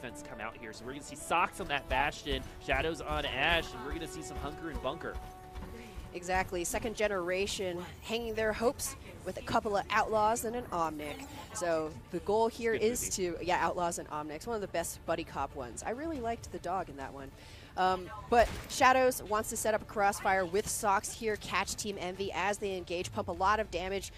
defense come out here. So we're going to see Sox on that Bastion, Shadows on Ash, and we're going to see some Hunker and Bunker. Exactly. Second generation hanging their hopes with a couple of Outlaws and an Omnic. So the goal here is to, Outlaws and Omnics, one of the best buddy cop ones. I really liked the dog in that one. But Shadows wants to set up a crossfire with Sox here, catch Team Envy as they engage, pump a lot of damage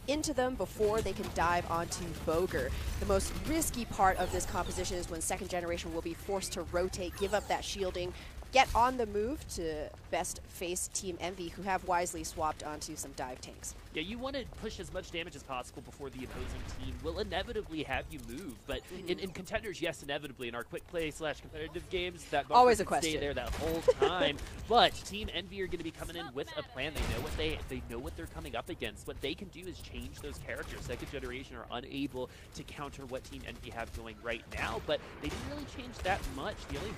into them before they can dive onto Boger. The most risky part of this composition is when second generation will be forced to rotate, give up that shielding, get on the move to best face Team Envy, who have wisely swapped onto some dive tanks. Yeah, you want to push as much damage as possible before the opposing team will inevitably have you move. But in Contenders, yes, inevitably. In our quick play / competitive games, that always a can question. Stay there that whole time. But Team Envy are going to be coming in with a plan. They know what they're coming up against. What they can do is change those characters. Second generation are unable to counter what Team Envy have going right now, but they didn't really change that much. The only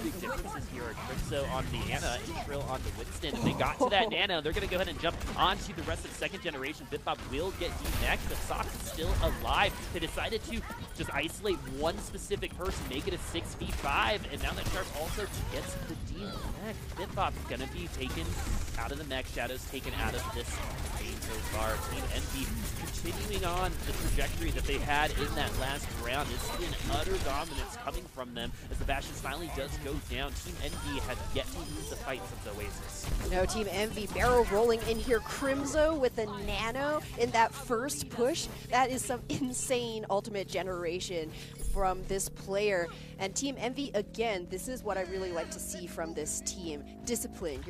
big differences here are Crypto on the Ana and Trill on the Winston. If they got to that Nano, they're going to go ahead and jump onto the rest of second generation. Bitbop will get next, but Sox is still alive. They decided to just isolate one specific person, make it a 6v5, and now that Sharp also gets the D next. Bitbop is going to be taken out of the mech. Shadows taken out of this game so far. Team Envy continuing on the trajectory that they had in that last round. It's been utter dominance coming from them as the Bastion finally does go down. Team Envy had yet to lose the fight since Oasis. No, Team Envy barrel rolling in here. Crimzo with a nano in that first push. That is some insane ultimate generation from this player. And Team Envy, again, this is what I really like to see from this team. Discipline.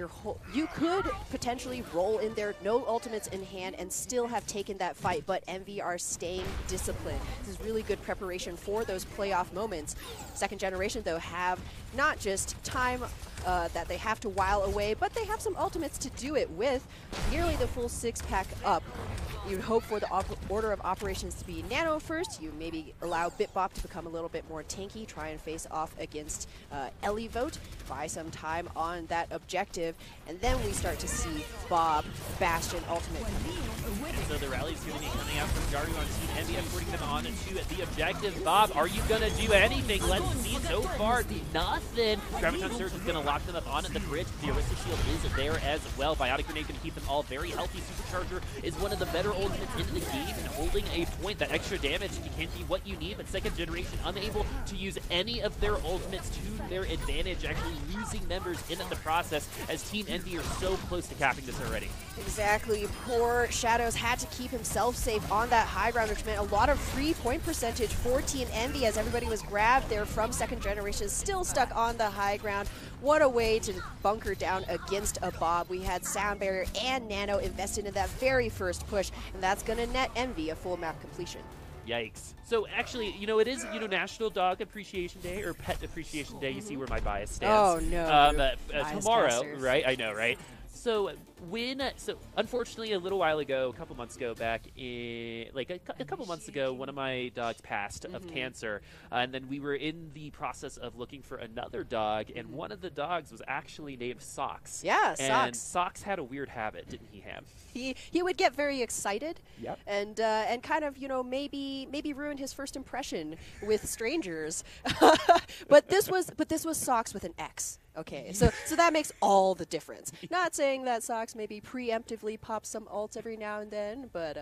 You could potentially roll in there, no ultimates in hand, and still have taken that fight, but Envy are staying disciplined. This is really good preparation for those playoff moments. Second generation, though, have not just time that they have to while away, but they have some ultimates to do it with. Nearly the full 6-pack up. You'd hope for the order of operations to be Nano first. You maybe allow Bitbop to become a little bit more tanky, try and face off against Elivote, buy some time on that objective, and then we start to see Bob, Bastion, ultimate. So the rally's going to be coming out from Jaru on Team Envy, escorting them on to the objective. Bob, are you going to do anything? Let's see. So far, nothing. Graviton Surge is going to lock them up on the bridge. The Arista Shield is there as well. Biotic Grenade going to keep them all very healthy. Supercharger is one of the better ultimates in the game, and holding a point. That extra damage can be what you need, but second generation unable to use any of their ultimates to their advantage, actually losing members in the process as Team Envy are so close to capping this already. Exactly. Poor Shadows had to keep himself safe on that high ground, which meant a lot of free point percentage for Team Envy as everybody was grabbed there from second generation, still stuck on the high ground. What a way to bunker down against a Bob. We had Sound Barrier and Nano invested in that very first push, and that's going to net Envy a full map completion. Yikes. So actually, you know, it is, National Dog Appreciation Day or Pet Appreciation Day. You see where my bias stands. Oh, no. Tomorrow, casters. right? I know, right? So unfortunately, a little while ago, a couple months ago, back in a couple months ago, one of my dogs passed of cancer, and then we were in the process of looking for another dog, and one of the dogs was actually named Socks. Yeah, and Socks. Socks had a weird habit, didn't he have? He would get very excited, Yep. and kind of maybe ruin his first impression with strangers. but this was Socks with an X. Okay, so that makes all the difference. Not saying that Socks maybe preemptively pops some ults every now and then, but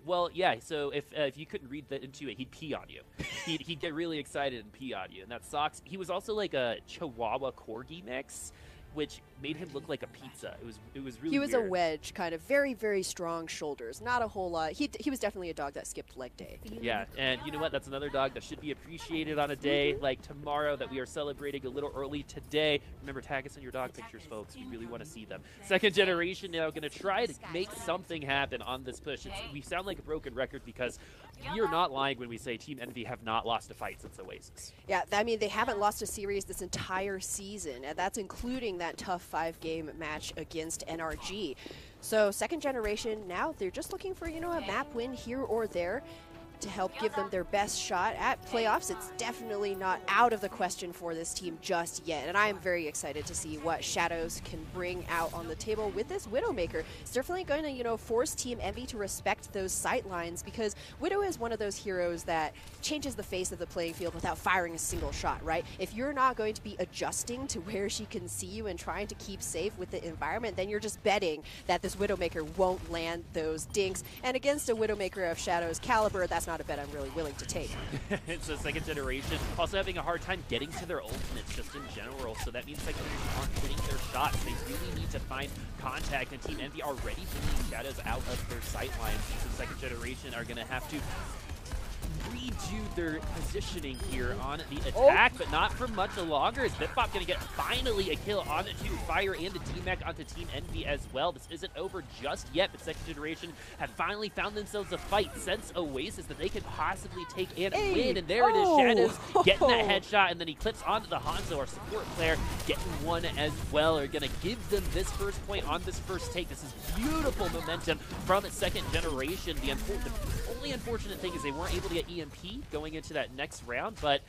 well, yeah. So if you couldn't read into it, he'd pee on you. He'd get really excited and pee on you, and that Socks. He was also like a Chihuahua Corgi mix, which made him look like a pizza. It was really He was weird. a wedge, kind of very, very strong shoulders. Not a whole lot. He was definitely a dog that skipped leg day. Yeah, and you know what? That's another dog that should be appreciated on a day like tomorrow that we are celebrating a little early today. Remember, tag us in your dog pictures, folks. We really want to see them. Second generation now going to try to make something happen on this push. We sound like a broken record because we are not lying when we say Team Envy have not lost a fight since Oasis. Yeah, I mean, they haven't lost a series this entire season, and that's including that tough 5-game match against NRG. So second generation, now they're just looking for, a map win here or there. to help give them their best shot at playoffs. It's definitely not out of the question for this team just yet, and I am very excited to see what Shadows can bring out on the table with this Widowmaker. It's definitely going to, force Team Envy to respect those sight lines, because Widow is one of those heroes that changes the face of the playing field without firing a single shot, right? If you're not going to be adjusting to where she can see you and trying to keep safe with the environment, then you're just betting that this Widowmaker won't land those dinks. And against a Widowmaker of Shadow's caliber, that's not a bet I'm really willing to take. It's a second generation also having a hard time getting to their ultimates just in general, so that means second generation aren't hitting their shots. They really need to find contact, and Team Envy already bringing Shadows out of their sight lines, so second generation are going to have to redo their positioning here on the attack, but not for much longer. Is Bitbop going to get finally a kill onto Fire and the D-Mech onto Team Envy as well? This isn't over just yet, but second generation have finally found themselves a fight since Oasis that they could possibly take and win. And there it is, Shadows getting that headshot, and then he clips onto the Hanzo, our support player, getting one as well. Are going to give them this first point on this first take. This is beautiful momentum from second generation. The only unfortunate thing is they weren't able to get EMP going into that next round, but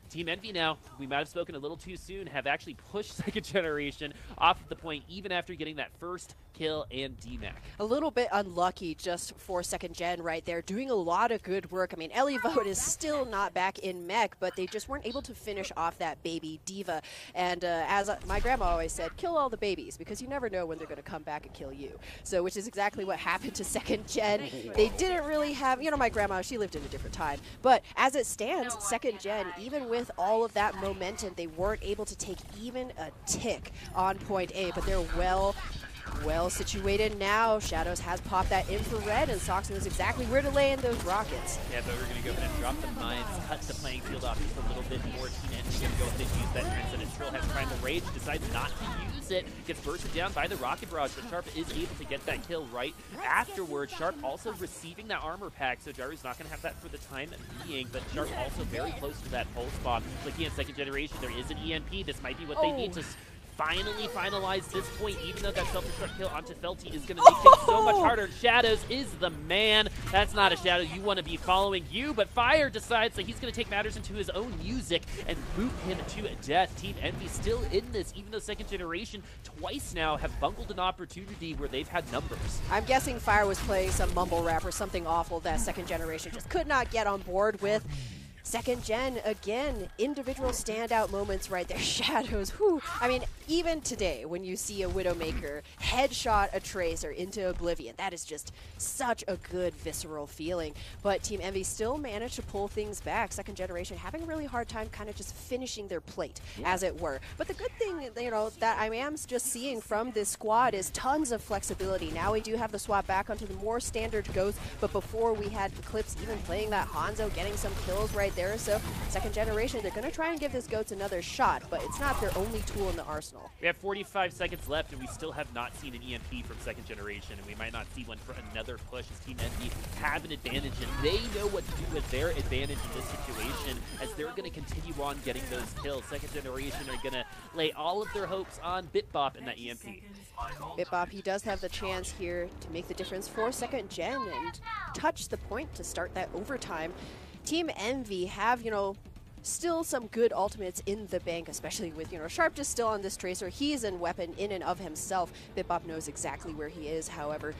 Team Envy now, we might have spoken a little too soon, have actually pushed second generation off of the point even after getting that first kill and DMAC. A little bit unlucky just for second gen right there, doing a lot of good work. I mean, Ellie Vogt is still not back in mech, but they just weren't able to finish off that baby diva. And as my grandma always said, kill all the babies, because you never know when they're going to come back and kill you. So, which is exactly what happened to second gen. They didn't really have, my grandma, she lived in a different time. But as it stands, second gen, even with all of that momentum, they weren't able to take even a tick on point A, but they're well situated now. Shadows has popped that infrared, and Sox knows exactly where to lay in those rockets. Yeah, but we're going to go ahead and drop the mines, cut the playing field off just a little bit more. Team Envy going to go ahead and use that Transcendent Trill, has Primal Rage, decides not to use it, gets bursted down by the Rocket Barrage, but Sharp is able to get that kill right afterwards. Sharp also receiving that armor pack, so Jaru's not going to have that for the time being, but Sharp also very close to that pulse bomb. Looking at second generation, there is an EMP. This might be what they need to finally finalize this point, even though that self-destruct kill onto Felty is going to make things so much harder. Shadows is the man. That's not a Shadow you want to be following you, but Fire decides that he's going to take matters into his own music and boot him to death. Team Envy still in this, even though second generation twice now have bungled an opportunity where they've had numbers. I'm guessing Fire was playing some mumble rap or something awful that second generation just could not get on board with. Second gen, again, individual standout moments right there. Shadows, whew. I mean, even today, when you see a Widowmaker headshot a Tracer into oblivion, that is just such a good visceral feeling. But Team Envy still managed to pull things back. Second generation having a really hard time kind of just finishing their plate, as it were. But the good thing, that I am just seeing from this squad is tons of flexibility. Now we do have the swap back onto the more standard Ghost, but before we had Eclipse even playing that Hanzo, getting some kills right there. So second generation, they're going to try and give this Goats another shot, but it's not their only tool in the arsenal. We have 45 seconds left, and we still have not seen an EMP from second generation, and we might not see one for another push as Team Envy have an advantage, and they know what to do with their advantage in this situation as they're going to continue on getting those kills. Second generation are going to lay all of their hopes on Bitbop and that EMP. Bitbop, he does have the chance here to make the difference for second gen and touch the point to start that overtime. Team Envy have, still some good ultimates in the bank, especially with, Sharp just still on this Tracer. He's a weapon in and of himself. Bitbop knows exactly where he is. However,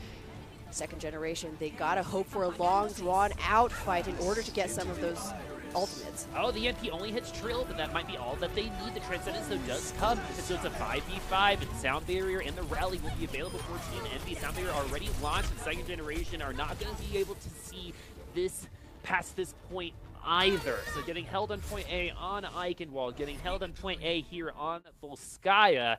second generation, they gotta hope for a long, drawn-out fight in order to get some of those ultimates. Oh, the EMP only hits Trill, but that might be all that they need. The Transcendence, though, does come, and so it's a 5v5, and Sound Barrier and the Rally will be available for Team Envy. Sound Barrier already launched, and second generation are not going to be able to see this past this point either. So getting held on point A on Eichenwald, getting held on point A here on Volskaya.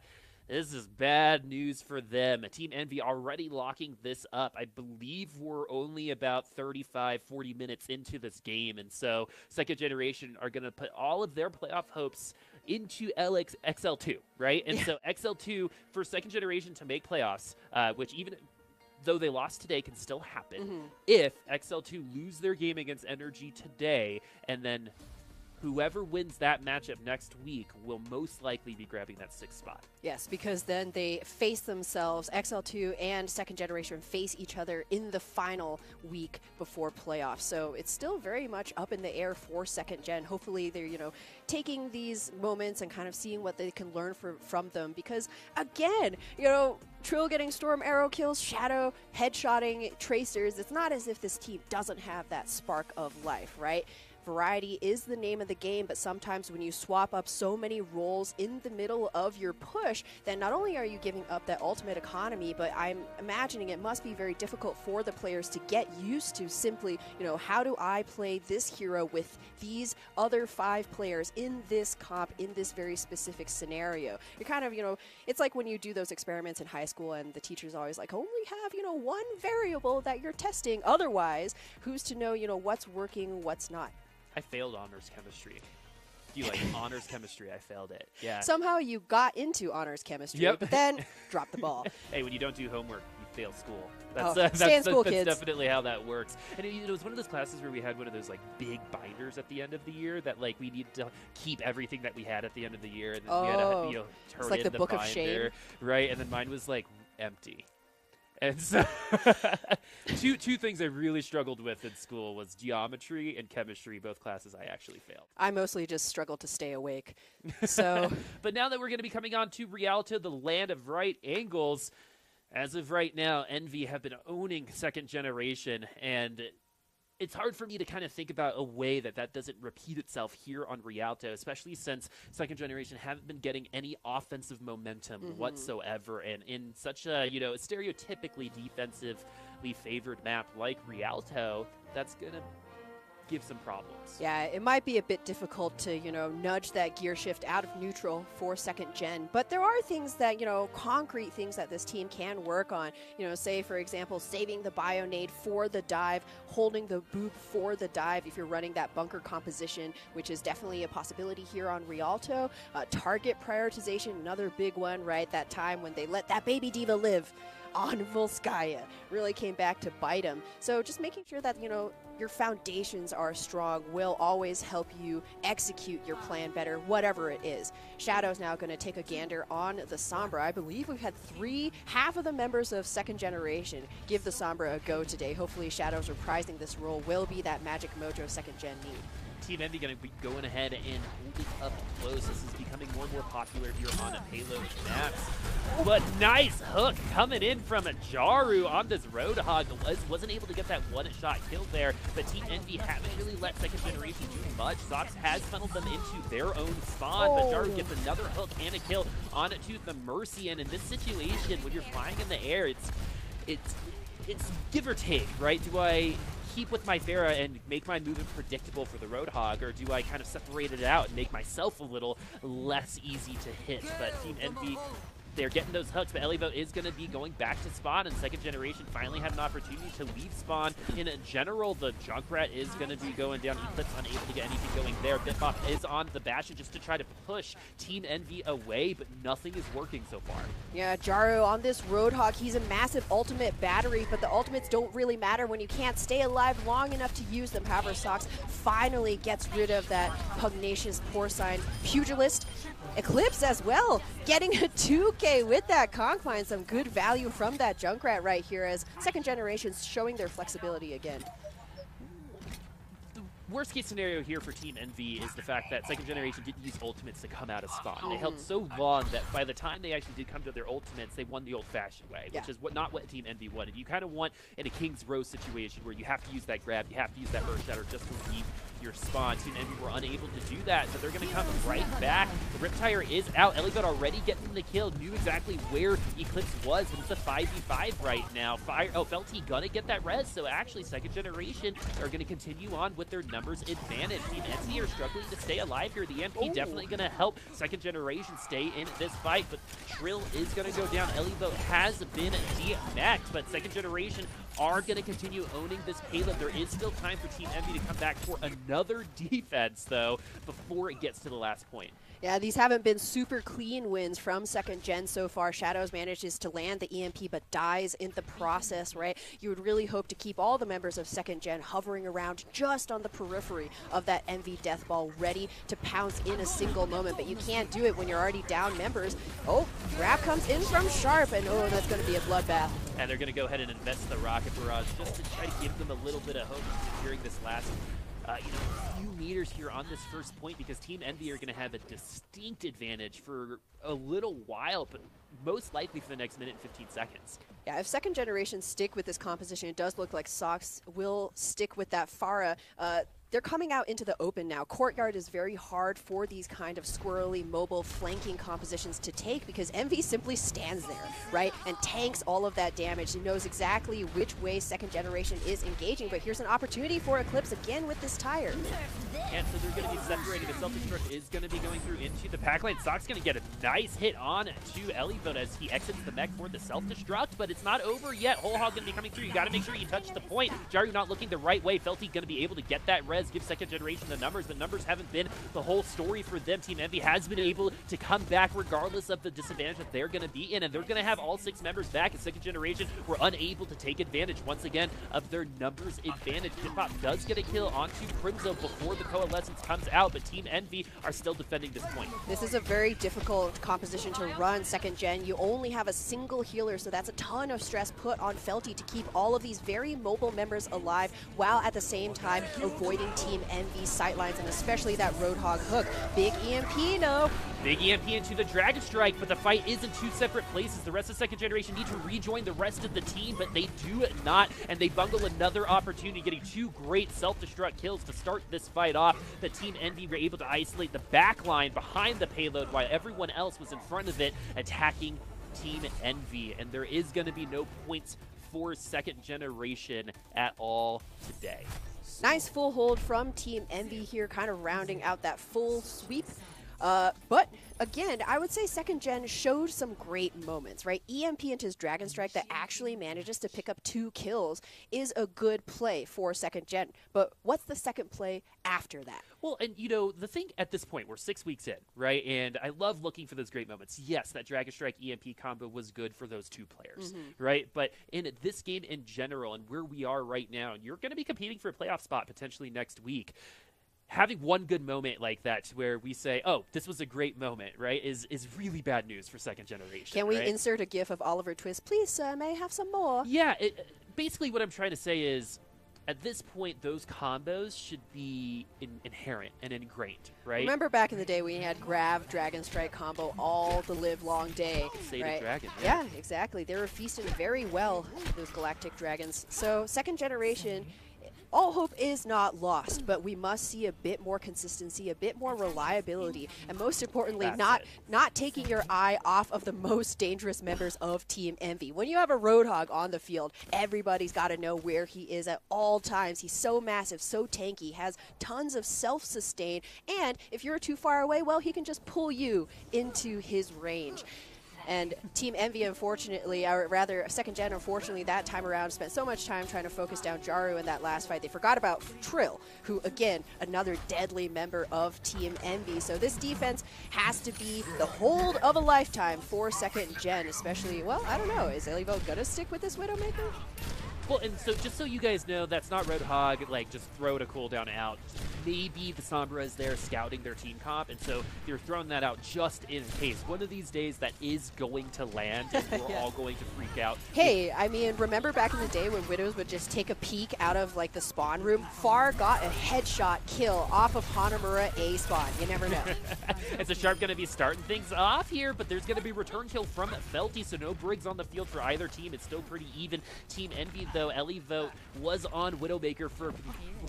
This is bad news for them. Team Envy already locking this up. I believe we're only about 35, 40 minutes into this game, and so second generation are going to put all of their playoff hopes into XL2, right? And so XL2 for second generation to make playoffs, which even though they lost today, can still happen if XL2 lose their game against Energy today and then whoever wins that matchup next week will most likely be grabbing that 6th spot. Yes, because then they face themselves, XL2 and Second Generation face each other in the final week before playoffs. So it's still very much up in the air for Second Gen. Hopefully they're, taking these moments and kind of seeing what they can learn from them. Because again, Trill getting Storm Arrow kills, Shadow headshotting Tracers. It's not as if this team doesn't have that spark of life, right? Variety is the name of the game, but sometimes when you swap up so many roles in the middle of your push, then not only are you giving up that ultimate economy, but I'm imagining it must be very difficult for the players to get used to simply, how do I play this hero with these other 5 players in this comp, in this very specific scenario. You're kind of, it's like when you do those experiments in high school and the teacher's always like, only have, one variable that you're testing. Otherwise, who's to know, what's working, what's not. I failed honors chemistry. Do you like honors chemistry? I failed it. Yeah. Somehow you got into honors chemistry, but then dropped the ball. Hey, when you don't do homework, you fail school. Stay in school, that's kids. Definitely how that works. And it was one of those classes where we had one of those big binders at the end of the year that we needed to keep everything that we had at the end of the year, and then we had to turn it's like in the book binder, of shame, right? And then mine was empty. And so two things I really struggled with in school was geometry and chemistry, both classes I actually failed. I mostly just struggled to stay awake. So, but now that we're going to be coming on to Rialto, the land of right angles, as of right now, Envy have been owning Second Generation, and it's hard for me to kind of think about a way that doesn't repeat itself here on Rialto, especially since Second Generation haven't been getting any offensive momentum whatsoever. And in such a, stereotypically defensively favored map like Rialto, that's going to give some problems. Yeah, it might be a bit difficult to, nudge that gear shift out of neutral for Second Gen, but there are things that, concrete things that this team can work on. Say, for example, saving the Bionade for the dive, holding the Boop for the dive if you're running that bunker composition, which is definitely a possibility here on Rialto. Target prioritization, another big one, right? That time when they let that baby diva live on Volskaya really came back to bite him. So just making sure that, your foundations are strong will always help you execute your plan better, whatever it is. Shadow's now going to take a gander on the Sombra. I believe we've had half of the members of Second Generation give the Sombra a go today. Hopefully Shadow's reprising this role will be that magic mojo Second Gen need. Team Envy going to be going ahead and holding up close. This is becoming more and more popular here on a payload maps. But nice hook coming in from a Jaru on this Roadhog. Wasn't able to get that one-shot kill there, but Team Envy haven't really let Second Generation do much. Zox has funneled them into their own spawn, but Jaru gets another hook and a kill onto the Mercy. And in this situation, when you're flying in the air, it's give or take, right? Do I keep with my Pharah and make my movement predictable for the Roadhog, or do I kind of separate it out and make myself a little less easy to hit? But Team Envy, they're getting those hooks, but Elivo is going to be going back to spawn, and Second Generation finally had an opportunity to leave spawn. In general, the Junkrat is going to be going down. Eclipse unable to get anything going there. Bitbop is on the Bastion just to try to push Team Envy away, but nothing is working so far. Yeah, Jaru on this Roadhog, he's a massive ultimate battery, but the ultimates don't really matter when you can't stay alive long enough to use them. However, Sox finally gets rid of that pugnacious porcine pugilist. Eclipse as well, getting a 2K with that Concline. Some good value from that Junkrat right here as Second Generation's showing their flexibility again. The worst case scenario here for Team Envy is the fact that Second Generation didn't use ultimates to come out of spawn. They held so long that by the time they actually did come to their ultimates, they won the old-fashioned way, which is not what Team Envy wanted. You kind of want in a King's Row situation where you have to use that grab, you have to use that Earth Shatter just to leave your spawn. Team Envy were unable to do that, so they're going to come right back. The Riptire is out. Elibot already getting the kill, knew exactly where Eclipse was, and it's a 5v5 right now. Felty gonna get that res, so actually Second Generation are going to continue on with their numbers advantage. Team Envy are struggling to stay alive here. The MP definitely going to help Second Generation stay in this fight, but Trill is going to go down. Elibot has been DMX'd, but Second Generation are going to continue owning this payload. There is still time for Team Envy to come back for another defense, though, before it gets to the last point. Yeah, these haven't been super clean wins from second gen so far. Shadows manages to land the EMP but dies in the process, right? You would really hope to keep all the members of second gen hovering around just on the periphery of that Envy death ball, ready to pounce in a single moment, but you can't do it when you're already down members. Oh, grab comes in from Sharp, and oh, that's going to be a bloodbath. And they're going to go ahead and invest the rocket barrage just to try to give them a little bit of hope in securing this last few meters here on this first point, because Team Envy are going to have a distinct advantage for a little while, but most likely for the next minute and 15 seconds. Yeah, if second generation stick with this composition, it does look like Sox will stick with that Pharah. They're coming out into the open now. Courtyard is very hard for these kind of squirrely, mobile, flanking compositions to take because Envy simply stands there, right, and tanks all of that damage. He knows exactly which way second generation is engaging, but here's an opportunity for Eclipse again with this tire. And so they're going to be separating. The self-destruct is going to be going through into the pack lane. Sock's going to get a nice hit on to Elivot as he exits the mech for the self-destruct, but it's not over yet. Whole Hog going to be coming through. You got to make sure you touch the point. Jaru not looking the right way. Felty going to be able to get that res, give second generation the numbers, but numbers haven't been the whole story for them. Team Envy has been able to come back regardless of the disadvantage that they're going to be in, and they're going to have all 6 members back, and second generation were unable to take advantage once again of their numbers advantage. Hip-Hop does get a kill onto Crimzo before the Coalescence comes out, but Team Envy are still defending this point. This is a very difficult composition to run second gen. You only have a single healer, so that's a ton of stress put on Felty to keep all of these very mobile members alive while at the same time avoiding Team Envy's sightlines, and especially that Roadhog hook. Big EMP, no. Big EMP into the Dragon Strike, but the fight is in 2 separate places. The rest of second generation need to rejoin the rest of the team, but they do not, and they bungle another opportunity, getting 2 great self-destruct kills to start this fight off. The Team Envy were able to isolate the back line behind the payload while everyone else was in front of it, attacking Team Envy, and there is going to be no points for second generation at all today. Nice full hold from Team Envy here, kind of rounding out that full sweep. But again, I would say second gen showed some great moments, right? EMP into his Dragon Strike that actually manages to pick up 2 kills is a good play for second gen. But what's the second play after that? Well, and you know, the thing at this point, we're 6 weeks in, right? And I love looking for those great moments. Yes, that Dragon Strike EMP combo was good for those 2 players, right? But in this game in general and where we are right now, and you're going to be competing for a playoff spot potentially next week, having one good moment like that to where we say, oh, this was a great moment, right, is really bad news for second generation. Can we right? insert a gif of Oliver Twist? Please, sir, may I have some more? Yeah, basically what I'm trying to say is, at this point, those combos should be inherent and ingrained, right? Remember back in the day we had Grav, Dragon Strike combo all the live long day, Sated Dragon. Yeah, exactly. They were feasting very well, those Galactic Dragons. So second generation, all hope is not lost, but we must see a bit more consistency, a bit more reliability, and most importantly, not taking your eye off of the most dangerous members of Team Envy. When you have a Roadhog on the field, everybody's got to know where he is at all times. He's so massive, so tanky, has tons of self-sustain, and if you're too far away, well, he can just pull you into his range. And Team Envy, unfortunately, or rather second gen, unfortunately, that time around spent so much time trying to focus down Jaru in that last fight. They forgot about Trill, who, again, another deadly member of Team Envy. So this defense has to be the hold of a lifetime for second gen, especially, well, I don't know, is Elivo going to stick with this Widowmaker? Well, and so just so you guys know, that's not Roadhog, like, just throw it a cooldown out. Maybe the Sombra is there scouting their team comp, and so they're throwing that out just in case. One of these days that is going to land, and we're all going to freak out. Hey, I mean, remember back in the day when Widows would just take a peek out of, like, the spawn room? Far got a headshot kill off of Hanamura A spawn. You never know. And so Sharp going to be starting things off here, but there's going to be return kill from Felty, so no Briggs on the field for either team. It's still pretty even. Team Envy, though, Elivo was on Widowmaker for a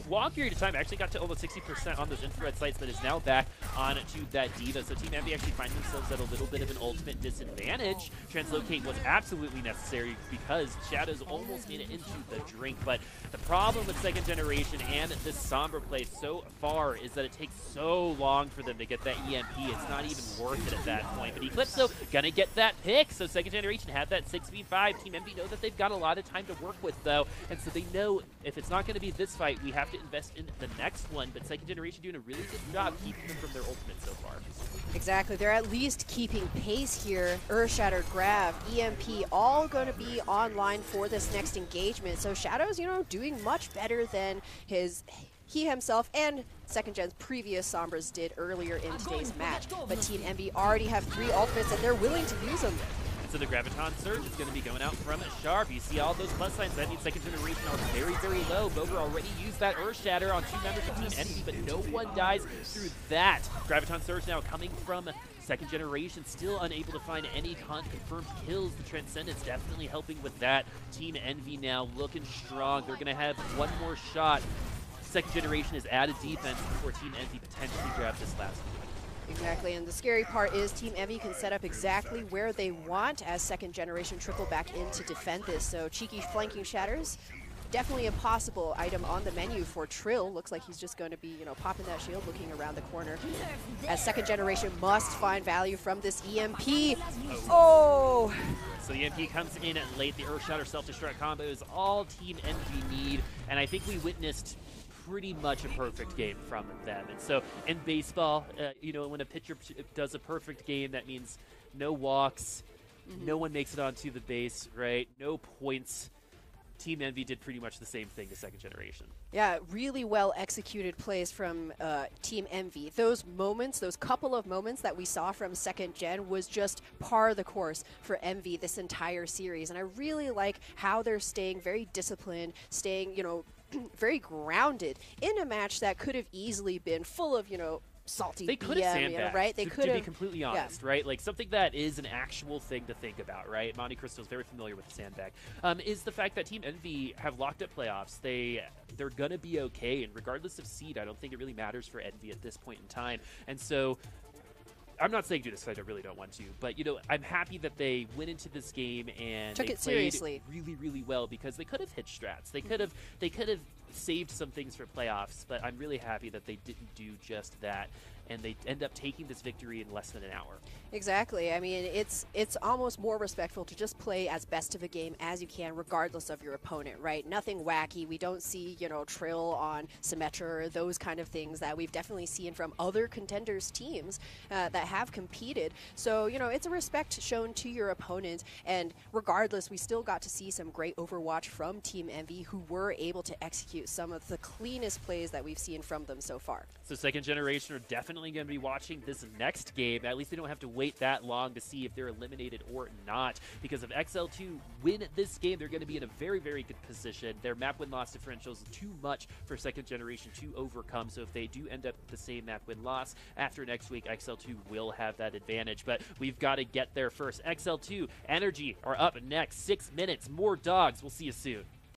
long period of time. Actually got to almost 60% on those infrared sights, but is now back on to that Diva. So Team Envy actually find themselves at a little bit of an ultimate disadvantage. Translocate was absolutely necessary because Shadows almost made it into the drink. But the problem with second generation and this Sombra play so far is that it takes so long for them to get that EMP. It's not even worth it at that point. But Eclipse, though, gonna get that pick. So second generation had that 6v5. Team Envy know that they've got a lot of time to work with. though, and so they know if it's not going to be this fight, we have to invest in the next one, but Second Generation doing a really good job keeping them from their ultimate so far. Exactly. They're at least keeping pace here. Earthshatter, Grav, EMP, all going to be online for this next engagement. So Shadow's, doing much better than he himself and Second Gen's previous Sombras did earlier in today's match. But Team Envy already have 3 ultimates, and they're willing to use them. So the Graviton Surge is going to be going out from Sharp. You see all those plus signs. That means Second Generation are very, very low. Boger already used that Earthshatter on 2 members of Team Envy, but no one dies through that. Graviton Surge now coming from Second Generation, still unable to find any confirmed kills. The Transcendence definitely helping with that. Team Envy now looking strong. They're going to have one more shot. Second Generation has added defense before Team Envy potentially grab this last one. Exactly, and the scary part is Team Evie can set up exactly where they want as Second Generation trickle back in to defend this. So cheeky flanking shatters, definitely a possible item on the menu for Trill. Looks like he's just going to be, popping that shield, looking around the corner. As Second Generation must find value from this EMP. Oh! So the EMP comes in late. The Earthshatter self-destruct combo is all Team Envy need, and I think we witnessed pretty much a perfect game from them. And so in baseball, when a pitcher does a perfect game, that means no walks, no one makes it onto the base, right? No points. Team Envy did pretty much the same thing to Second Generation. Yeah, really well executed plays from Team Envy. Those moments, those couple of moments that we saw from Second Gen was just par the course for Envy this entire series. And I really like how they're staying very disciplined, staying, very grounded in a match that could have easily been full of, salty they could have sandbagged, right? They could have, to be completely honest, right? Like something that is an actual thing to think about, right? Monte Cristo is very familiar with the sandbag. Is the fact that Team Envy have locked up playoffs. They're gonna be okay, and regardless of seed, I don't think it really matters for Envy at this point in time. And so, I'm not saying do this because I really don't want to, but I'm happy that they went into this game and took they it played seriously, really, really well, because they could have hit strats. They could have saved some things for playoffs, but I'm really happy that they didn't do just that, and they end up taking this victory in less than an hour. Exactly. I mean, it's almost more respectful to just play as best of a game as you can, regardless of your opponent, right? Nothing wacky. We don't see, Trill on Symmetra, those kind of things that we've definitely seen from other Contenders teams that have competed. So, it's a respect shown to your opponent, and regardless, we still got to see some great Overwatch from Team Envy, who were able to execute some of the cleanest plays that we've seen from them so far. So Second Generation are definitely going to be watching this next game. At least they don't have to wait that long to see if they're eliminated or not, because if XL2 win this game, they're going to be in a very, very good position. Their map win-loss differential is too much for Second Generation to overcome, so if they do end up the same map win-loss after next week, XL2 will have that advantage, but we've got to get there first. XL2 Energy are up next. 6 minutes, more dogs. We'll see you soon.